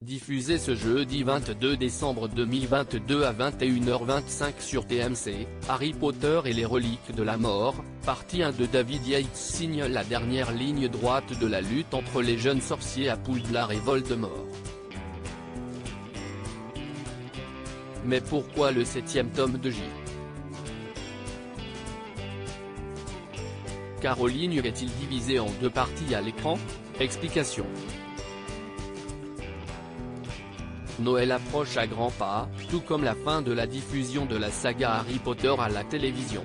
Diffusé ce jeudi 22 décembre 2022 à 21h25 sur TMC, Harry Potter et les reliques de la mort, partie 1 de David Yates signe la dernière ligne droite de la lutte entre les jeunes sorciers à Poudlard et Voldemort. Mais pourquoi le 7e tome de J. Car Rowling est-il divisé en deux parties à l'écran? Explication. Noël approche à grands pas, tout comme la fin de la diffusion de la saga Harry Potter à la télévision.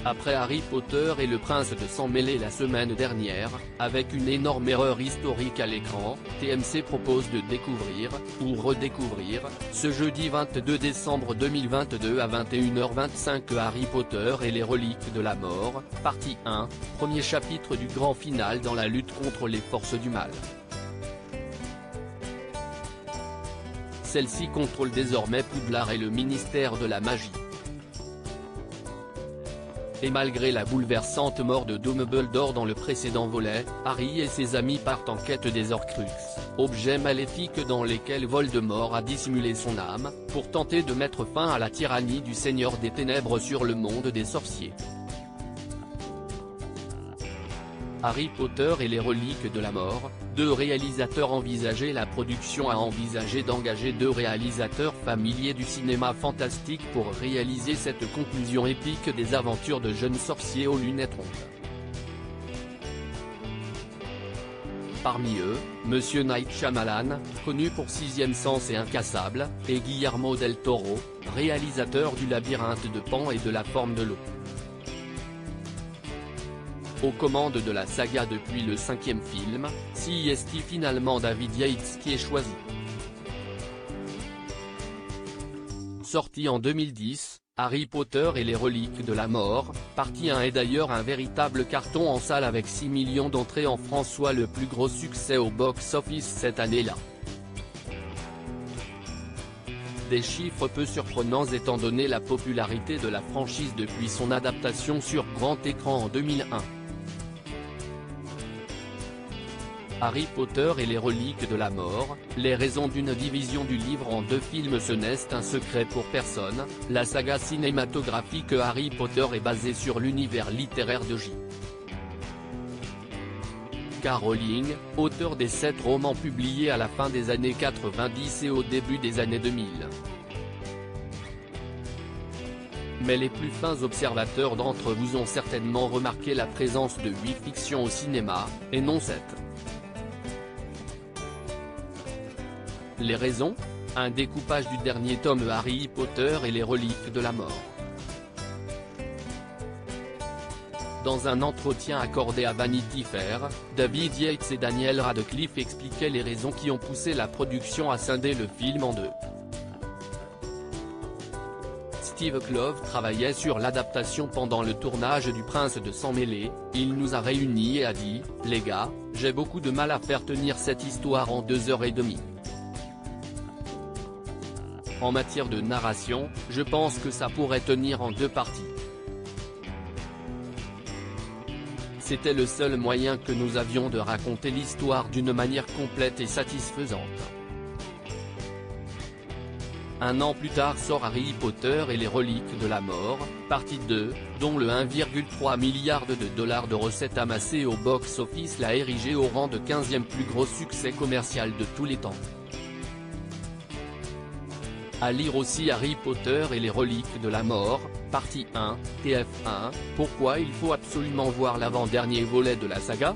Après Harry Potter et le Prince de Sang Mêlé la semaine dernière, avec une énorme erreur historique à l'écran, TMC propose de découvrir, ou redécouvrir, ce jeudi 22 décembre 2022 à 21h25 Harry Potter et les reliques de la mort, partie 1, premier chapitre du grand final dans la lutte contre les forces du mal. Celle-ci contrôle désormais Poudlard et le ministère de la magie. Et malgré la bouleversante mort de Dumbledore dans le précédent volet, Harry et ses amis partent en quête des Horcruxes, objets maléfiques dans lesquels Voldemort a dissimulé son âme, pour tenter de mettre fin à la tyrannie du Seigneur des Ténèbres sur le monde des sorciers. Harry Potter et les reliques de la mort, deux réalisateurs envisageaient la production a envisagé d'engager deux réalisateurs familiers du cinéma fantastique pour réaliser cette conclusion épique des aventures de jeunes sorciers aux lunettes rondes. Parmi eux, Monsieur Night Shyamalan, connu pour Sixième Sens et Incassable, et Guillermo del Toro, réalisateur du Labyrinthe de Pan et de La Forme de l'eau. Aux commandes de la saga depuis le 5e film, c'est finalement David Yates qui est choisi. Sorti en 2010, Harry Potter et les reliques de la mort, partie 1 est d'ailleurs un véritable carton en salle avec 6 millions d'entrées en France, soit le plus gros succès au box-office cette année-là. Des chiffres peu surprenants étant donné la popularité de la franchise depuis son adaptation sur grand écran en 2001. Harry Potter et les reliques de la mort, les raisons d'une division du livre en deux films. Ce n'est un secret pour personne, la saga cinématographique Harry Potter est basée sur l'univers littéraire de J. K. Rowling, auteur des 7 romans publiés à la fin des années 90 et au début des années 2000. Mais les plus fins observateurs d'entre vous ont certainement remarqué la présence de 8 fictions au cinéma, et non 7. Les raisons? Un découpage du dernier tome Harry Potter et les reliques de la mort. Dans un entretien accordé à Vanity Fair, David Yates et Daniel Radcliffe expliquaient les raisons qui ont poussé la production à scinder le film en deux. Steve Kloves travaillait sur l'adaptation pendant le tournage du Prince de Sang Mêlé, il nous a réunis et a dit « Les gars, j'ai beaucoup de mal à faire tenir cette histoire en 2h30. En matière de narration, je pense que ça pourrait tenir en deux parties. C'était le seul moyen que nous avions de raconter l'histoire d'une manière complète et satisfaisante. » Un an plus tard sort Harry Potter et les reliques de la mort, partie 2, dont le 1,3 milliard de dollars de recettes amassées au box-office l'a érigé au rang de 15e plus gros succès commercial de tous les temps. À lire aussi Harry Potter et les reliques de la mort, partie 1, TF1, pourquoi il faut absolument voir l'avant-dernier volet de la saga?